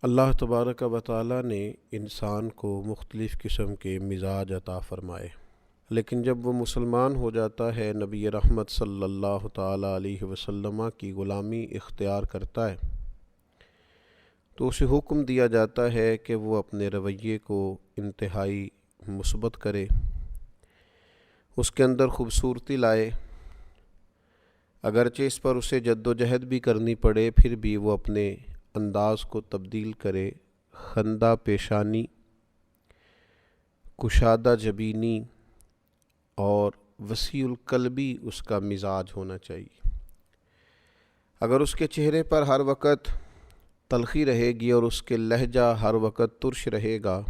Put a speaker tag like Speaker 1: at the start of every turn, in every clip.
Speaker 1: اللہ تبارک و تعالی نے انسان کو مختلف قسم کے مزاج عطا فرمائے، لیکن جب وہ مسلمان ہو جاتا ہے، نبی رحمت صلی اللہ تعالی علیہ وسلم کی غلامی اختیار کرتا ہے، تو اسے حکم دیا جاتا ہے کہ وہ اپنے رویے کو انتہائی مثبت کرے، اس کے اندر خوبصورتی لائے، اگرچہ اس پر اسے جد و جہد بھی کرنی پڑے، پھر بھی وہ اپنے انداز کو تبدیل کرے، خندہ پیشانی، کشادہ جبینی اور وسیع القلبی اس کا مزاج ہونا چاہیے۔ اگر اس کے چہرے پر ہر وقت تلخی رہے گی اور اس کے لہجہ ہر وقت ترش رہے گا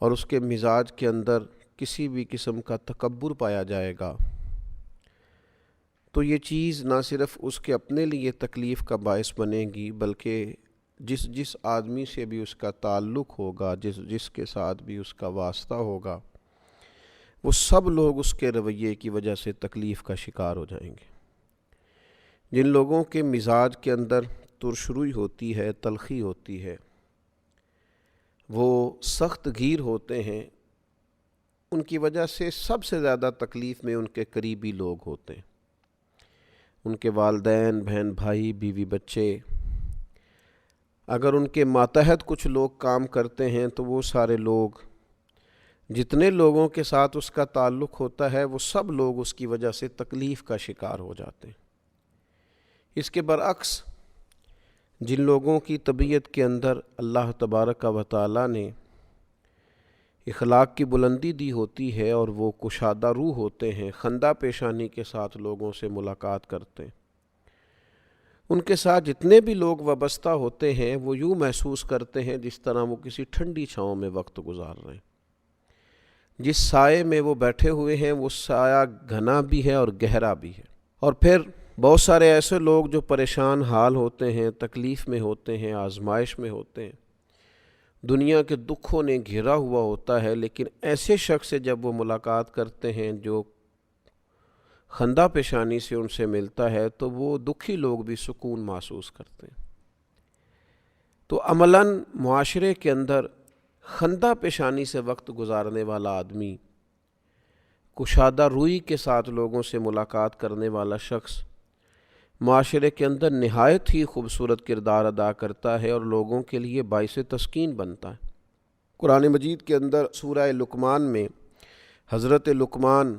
Speaker 1: اور اس کے مزاج کے اندر کسی بھی قسم کا تکبر پایا جائے گا، تو یہ چیز نہ صرف اس کے اپنے لیے تکلیف کا باعث بنے گی، بلکہ جس آدمی سے بھی اس کا تعلق ہوگا، جس کے ساتھ بھی اس کا واسطہ ہوگا، وہ سب لوگ اس کے رویے کی وجہ سے تکلیف کا شکار ہو جائیں گے۔ جن لوگوں کے مزاج کے اندر ترشروئی ہوتی ہے، تلخی ہوتی ہے، وہ سخت گیر ہوتے ہیں، ان کی وجہ سے سب سے زیادہ تکلیف میں ان کے قریبی لوگ ہوتے ہیں، ان کے والدین، بہن بھائی، بیوی بچے۔ اگر ان کے ماتحت کچھ لوگ کام کرتے ہیں تو وہ سارے لوگ، جتنے لوگوں کے ساتھ اس کا تعلق ہوتا ہے، وہ سب لوگ اس کی وجہ سے تکلیف کا شکار ہو جاتے ہیں۔ اس کے برعکس جن لوگوں کی طبیعت کے اندر اللہ تبارک و تعالی نے اخلاق کی بلندی دی ہوتی ہے اور وہ کشادہ روح ہوتے ہیں، خندہ پیشانی کے ساتھ لوگوں سے ملاقات کرتے ہیں، ان کے ساتھ جتنے بھی لوگ وابستہ ہوتے ہیں وہ یوں محسوس کرتے ہیں جس طرح وہ کسی ٹھنڈی چھاؤں میں وقت گزار رہے ہیں۔ جس سائے میں وہ بیٹھے ہوئے ہیں وہ سایہ گھنا بھی ہے اور گہرا بھی ہے۔ اور پھر بہت سارے ایسے لوگ جو پریشان حال ہوتے ہیں، تکلیف میں ہوتے ہیں، آزمائش میں ہوتے ہیں، دنیا کے دکھوں نے گھیرا ہوا ہوتا ہے، لیکن ایسے شخص سے جب وہ ملاقات کرتے ہیں جو خندہ پیشانی سے ان سے ملتا ہے، تو وہ دکھی لوگ بھی سکون محسوس کرتے ہیں۔ تو عملاً معاشرے کے اندر خندہ پیشانی سے وقت گزارنے والا آدمی، کشادہ روئی کے ساتھ لوگوں سے ملاقات کرنے والا شخص معاشرے کے اندر نہایت ہی خوبصورت کردار ادا کرتا ہے اور لوگوں کے لیے باعث تسکین بنتا ہے۔ قرآن مجید کے اندر سورہ لقمان میں حضرت لقمان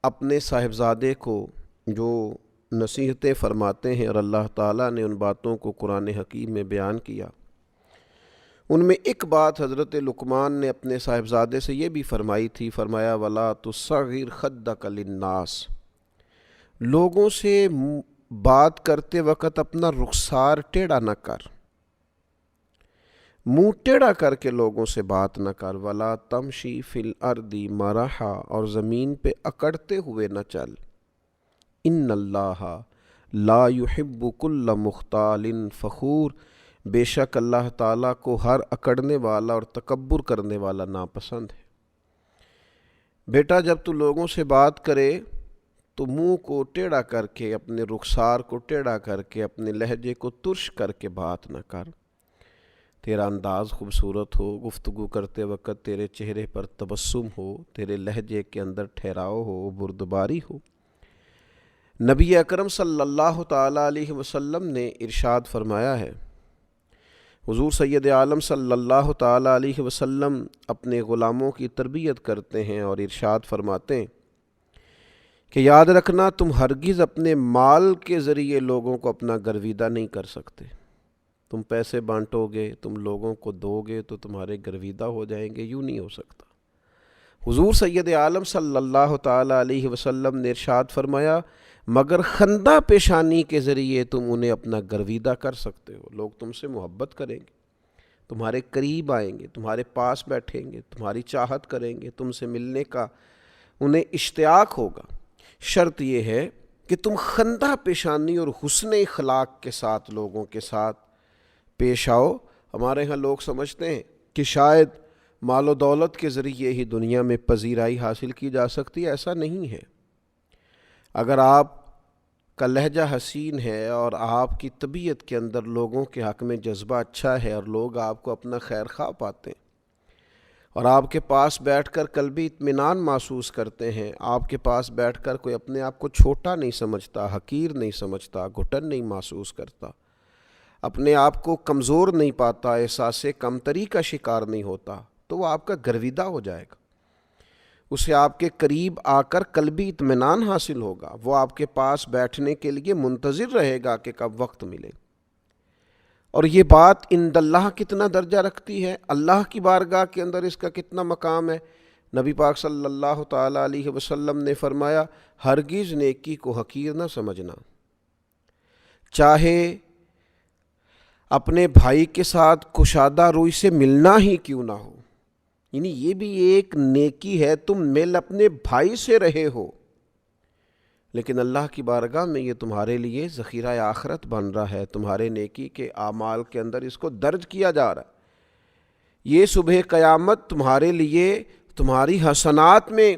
Speaker 1: اپنے صاحبزادے کو جو نصیحتیں فرماتے ہیں اور اللہ تعالیٰ نے ان باتوں کو قرآن حکیم میں بیان کیا، ان میں ایک بات حضرت لقمان نے اپنے صاحبزادے سے یہ بھی فرمائی تھی، فرمایا وَلَا تُصَغِّرْ خَدَّكَ لِلنَّاسِ، لوگوں سے بات کرتے وقت اپنا رخسار ٹیڑھا نہ کر، منہ ٹیڑھا کر کے لوگوں سے بات نہ کر، وَلَا تَمْشِي فِي الْأَرْضِ مَرَحًا، اور زمین پہ اکڑتے ہوئے نہ چل، إِنَّ اللَّهَ لَا يُحِبُّ كُلَّ مُخْتَالٍ فَخُورٍ، بے شک اللہ تعالیٰ کو ہر اکڑنے والا اور تکبر کرنے والا ناپسند ہے۔ بیٹا جب تو لوگوں سے بات کرے تو منہ کو ٹیڑھا کر کے، اپنے رخسار کو ٹیڑھا کر کے، اپنے لہجے کو ترش کر کے بات نہ کر۔ تیرا انداز خوبصورت ہو، گفتگو کرتے وقت تیرے چہرے پر تبسم ہو، تیرے لہجے کے اندر ٹھہراؤ ہو، بردباری ہو۔ نبی اکرم صلی اللہ تعالیٰ علیہ وسلم نے ارشاد فرمایا ہے، حضور سید عالم صلی اللہ تعالیٰ علیہ وسلم اپنے غلاموں کی تربیت کرتے ہیں اور ارشاد فرماتے ہیں کہ یاد رکھنا تم ہرگز اپنے مال کے ذریعے لوگوں کو اپنا گرویدہ نہیں کر سکتے۔ تم پیسے بانٹو گے، تم لوگوں کو دو گے تو تمہارے گرویدہ ہو جائیں گے، یوں نہیں ہو سکتا۔ حضور سید عالم صلی اللہ تعالیٰ علیہ وسلم نے ارشاد فرمایا مگر خندہ پیشانی کے ذریعے تم انہیں اپنا گرویدہ کر سکتے ہو، لوگ تم سے محبت کریں گے، تمہارے قریب آئیں گے، تمہارے پاس بیٹھیں گے، تمہاری چاہت کریں گے، تم سے ملنے کا انہیں اشتیاق ہوگا۔ شرط یہ ہے کہ تم خندہ پیشانی اور حسن اخلاق کے ساتھ لوگوں کے ساتھ پیش آؤ۔ ہمارے ہاں لوگ سمجھتے ہیں کہ شاید مال و دولت کے ذریعے ہی دنیا میں پذیرائی حاصل کی جا سکتی ہے، ایسا نہیں ہے۔ اگر آپ کا لہجہ حسین ہے اور آپ کی طبیعت کے اندر لوگوں کے حق میں جذبہ اچھا ہے اور لوگ آپ کو اپنا خیر خواہ پاتے ہیں اور آپ کے پاس بیٹھ کر قلبی اطمینان محسوس کرتے ہیں، آپ کے پاس بیٹھ کر کوئی اپنے آپ کو چھوٹا نہیں سمجھتا، حقیر نہیں سمجھتا، گھٹن نہیں محسوس کرتا، اپنے آپ کو کمزور نہیں پاتا، احساس کمتری کا شکار نہیں ہوتا، تو وہ آپ کا گرویدہ ہو جائے گا، اسے آپ کے قریب آ کر قلبی اطمینان حاصل ہوگا، وہ آپ کے پاس بیٹھنے کے لیے منتظر رہے گا کہ کب وقت ملے۔ اور یہ بات عند اللہ کتنا درجہ رکھتی ہے، اللہ کی بارگاہ کے اندر اس کا کتنا مقام ہے۔ نبی پاک صلی اللہ تعالیٰ علیہ وسلم نے فرمایا، ہرگز نیکی کو حقیر نہ سمجھنا، چاہے اپنے بھائی کے ساتھ کشادہ روی سے ملنا ہی کیوں نہ ہو، یعنی یہ بھی ایک نیکی ہے، تم مل اپنے بھائی سے رہے ہو، لیکن اللہ کی بارگاہ میں یہ تمہارے لیے ذخیرہ آخرت بن رہا ہے، تمہارے نیکی کے اعمال کے اندر اس کو درج کیا جا رہا ہے، یہ صبح قیامت تمہارے لیے تمہاری حسنات میں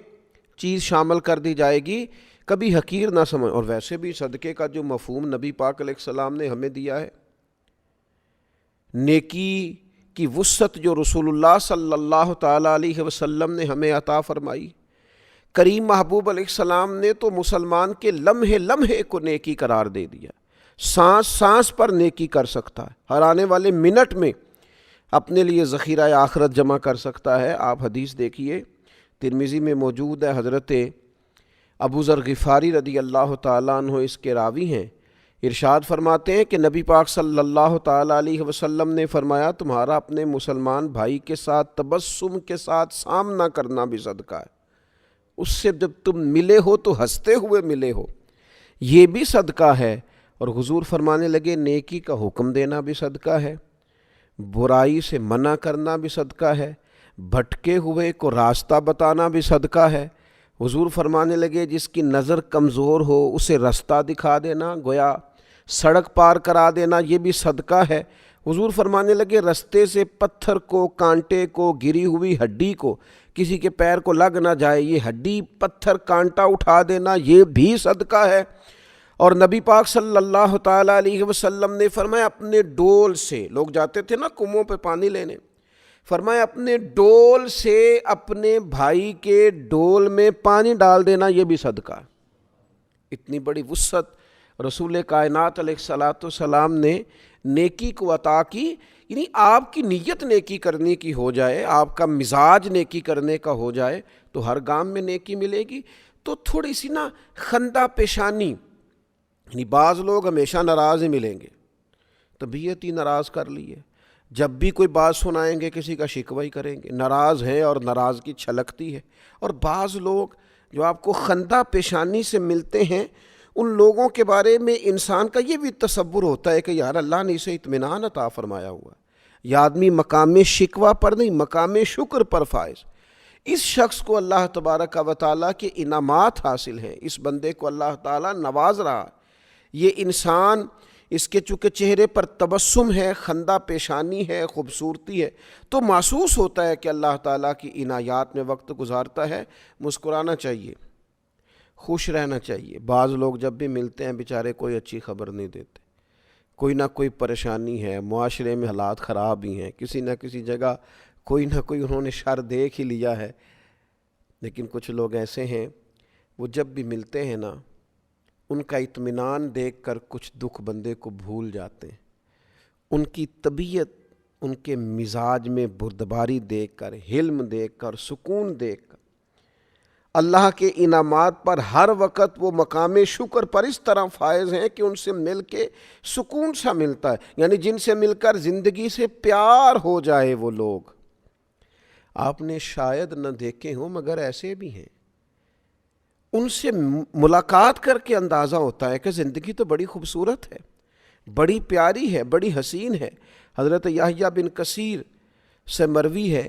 Speaker 1: چیز شامل کر دی جائے گی، کبھی حقیر نہ سمجھ۔ اور ویسے بھی صدقے کا جو مفہوم نبی پاک علیہ السلام نے ہمیں دیا ہے، نیکی کی وسعت جو رسول اللہ صلی اللہ تعالیٰ علیہ وسلم نے ہمیں عطا فرمائی، کریم محبوب علیہ السلام نے تو مسلمان کے لمحے لمحے کو نیکی قرار دے دیا، سانس سانس پر نیکی کر سکتا ہے، ہر آنے والے منٹ میں اپنے لیے ذخیرہ آخرت جمع کر سکتا ہے۔ آپ حدیث دیکھیے، ترمذی میں موجود ہے، حضرت ابو ذر غفاری رضی اللہ تعالیٰ عنہ اس کے راوی ہیں، ارشاد فرماتے ہیں کہ نبی پاک صلی اللہ تعالیٰ علیہ وسلم نے فرمایا، تمہارا اپنے مسلمان بھائی کے ساتھ تبسم کے ساتھ سامنا کرنا بھی صدقہ ہے، اس سے جب تم ملے ہو تو ہنستے ہوئے ملے ہو، یہ بھی صدقہ ہے۔ اور حضور فرمانے لگے، نیکی کا حکم دینا بھی صدقہ ہے، برائی سے منع کرنا بھی صدقہ ہے، بھٹکے ہوئے کو راستہ بتانا بھی صدقہ ہے۔ حضور فرمانے لگے، جس کی نظر کمزور ہو اسے راستہ دکھا دینا، گویا سڑک پار کرا دینا، یہ بھی صدقہ ہے۔ حضور فرمانے لگے، رستے سے پتھر کو، کانٹے کو، گری ہوئی ہڈی کو، کسی کے پیر کو لگ نہ جائے، یہ ہڈی پتھر کانٹا اٹھا دینا، یہ بھی صدقہ ہے۔ اور نبی پاک صلی اللہ تعالیٰ علیہ وسلم نے فرمایا، اپنے ڈول سے، لوگ جاتے تھے نا کنووں پہ پانی لینے، فرمایا اپنے ڈول سے اپنے بھائی کے ڈول میں پانی ڈال دینا، یہ بھی صدقہ ہے۔ اتنی بڑی وسعت رسول کائنات علیہ الصلاۃ والسلام نے نیکی کو عطا کی، یعنی آپ کی نیت نیکی کرنے کی ہو جائے، آپ کا مزاج نیکی کرنے کا ہو جائے تو ہر گام میں نیکی ملے گی۔ تو تھوڑی سی نا خندہ پیشانی، یعنی بعض لوگ ہمیشہ ناراض ہی ملیں گے، طبیعت ہی ناراض کر لی ہے، جب بھی کوئی بات سنائیں گے کسی کا شکوہ ہی کریں گے، ناراض ہیں اور ناراضگی چھلکتی ہے۔ اور بعض لوگ جو آپ کو خندہ پیشانی سے ملتے ہیں، ان لوگوں کے بارے میں انسان کا یہ بھی تصور ہوتا ہے کہ یار اللہ نے اسے اطمینان عطا فرمایا ہوا، یہ آدمی مقام شکوہ پر نہیں مقام شکر پر فائز، اس شخص کو اللہ تبارک و تعالیٰ کے انعامات حاصل ہیں، اس بندے کو اللہ تعالیٰ نواز رہا، یہ انسان، اس کے چونکہ چہرے پر تبسم ہے، خندہ پیشانی ہے، خوبصورتی ہے، تو محسوس ہوتا ہے کہ اللہ تعالیٰ کی عنایات میں وقت گزارتا ہے۔ مسکرانا چاہیے، خوش رہنا چاہیے۔ بعض لوگ جب بھی ملتے ہیں بیچارے کوئی اچھی خبر نہیں دیتے، کوئی نہ کوئی پریشانی ہے، معاشرے میں حالات خراب ہی ہیں، کسی نہ کسی جگہ کوئی نہ کوئی انہوں نے شر دیکھ ہی لیا ہے۔ لیکن کچھ لوگ ایسے ہیں، وہ جب بھی ملتے ہیں نا، ان کا اطمینان دیکھ کر کچھ دکھ بندے کو بھول جاتے ہیں، ان کی طبیعت، ان کے مزاج میں بردباری دیکھ کر، حلم دیکھ کر، سکون دیکھ کر، اللہ کے انعامات پر ہر وقت وہ مقام شکر پر اس طرح فائز ہیں کہ ان سے مل کے سکون سا ملتا ہے، یعنی جن سے مل کر زندگی سے پیار ہو جائے۔ وہ لوگ آپ نے شاید نہ دیکھے ہوں مگر ایسے بھی ہیں، ان سے ملاقات کر کے اندازہ ہوتا ہے کہ زندگی تو بڑی خوبصورت ہے، بڑی پیاری ہے، بڑی حسین ہے۔ حضرت یحییٰ بن کثیر سے مروی ہے،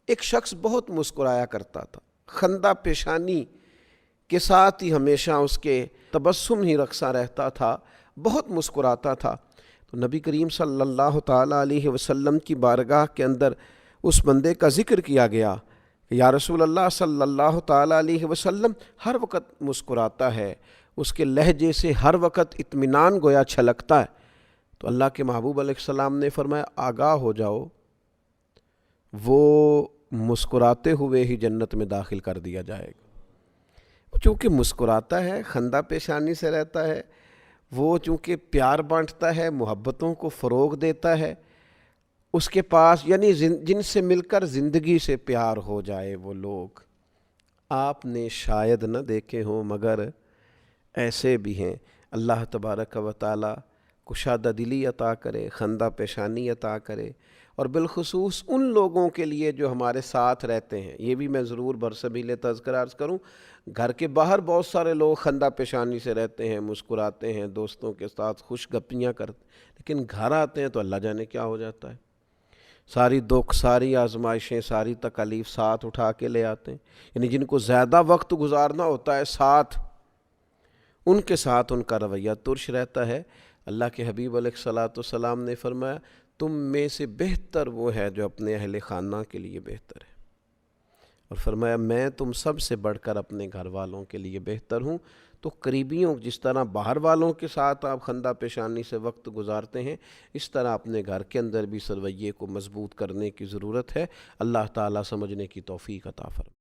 Speaker 1: ایک شخص بہت مسکرایا کرتا تھا، خندہ پیشانی کے ساتھ ہی ہمیشہ اس کے تبسم ہی رقصہ رہتا تھا، بہت مسکراتا تھا۔ تو نبی کریم صلی اللہ تعالیٰ علیہ وسلم کی بارگاہ کے اندر اس بندے کا ذکر کیا گیا کہ یا رسول اللہ صلی اللہ تعالیٰ علیہ وسلم ہر وقت مسکراتا ہے، اس کے لہجے سے ہر وقت اطمینان گویا چھلکتا ہے، تو اللہ کے محبوب علیہ السلام نے فرمایا آگاہ ہو جاؤ، وہ مسکراتے ہوئے ہی جنت میں داخل کر دیا جائے گا۔ چونکہ مسکراتا ہے، خندہ پیشانی سے رہتا ہے، وہ چونکہ پیار بانٹتا ہے، محبتوں کو فروغ دیتا ہے، اس کے پاس یعنی جن سے مل کر زندگی سے پیار ہو جائے وہ لوگ آپ نے شاید نہ دیکھے ہوں، مگر ایسے بھی ہیں۔ اللہ تبارک و تعالی کشادہ دلی عطا کرے، خندہ پیشانی عطا کرے، اور بالخصوص ان لوگوں کے لیے جو ہمارے ساتھ رہتے ہیں۔ یہ بھی میں ضرور برسبیل تذکرہ عرض کروں، گھر کے باہر بہت سارے لوگ خندہ پیشانی سے رہتے ہیں، مسکراتے ہیں، دوستوں کے ساتھ خوش گپیاں کرتے ہیں، لیکن گھر آتے ہیں تو اللہ جانے کیا ہو جاتا ہے، ساری دکھ، ساری آزمائشیں، ساری تکالیف ساتھ اٹھا کے لے آتے ہیں۔ یعنی جن کو زیادہ وقت گزارنا ہوتا ہے ساتھ، ان کے ساتھ ان کا رویہ ترش رہتا ہے۔ اللہ کے حبیب علیہ الصلوۃ والسلام نے فرمایا تم میں سے بہتر وہ ہے جو اپنے اہل خانہ کے لیے بہتر ہے، اور فرمایا میں تم سب سے بڑھ کر اپنے گھر والوں کے لیے بہتر ہوں۔ تو قریبیوں جس طرح باہر والوں کے ساتھ آپ خندہ پیشانی سے وقت گزارتے ہیں، اس طرح اپنے گھر کے اندر بھی اس رویے کو مضبوط کرنے کی ضرورت ہے۔ اللہ تعالیٰ سمجھنے کی توفیق عطا فرمائے۔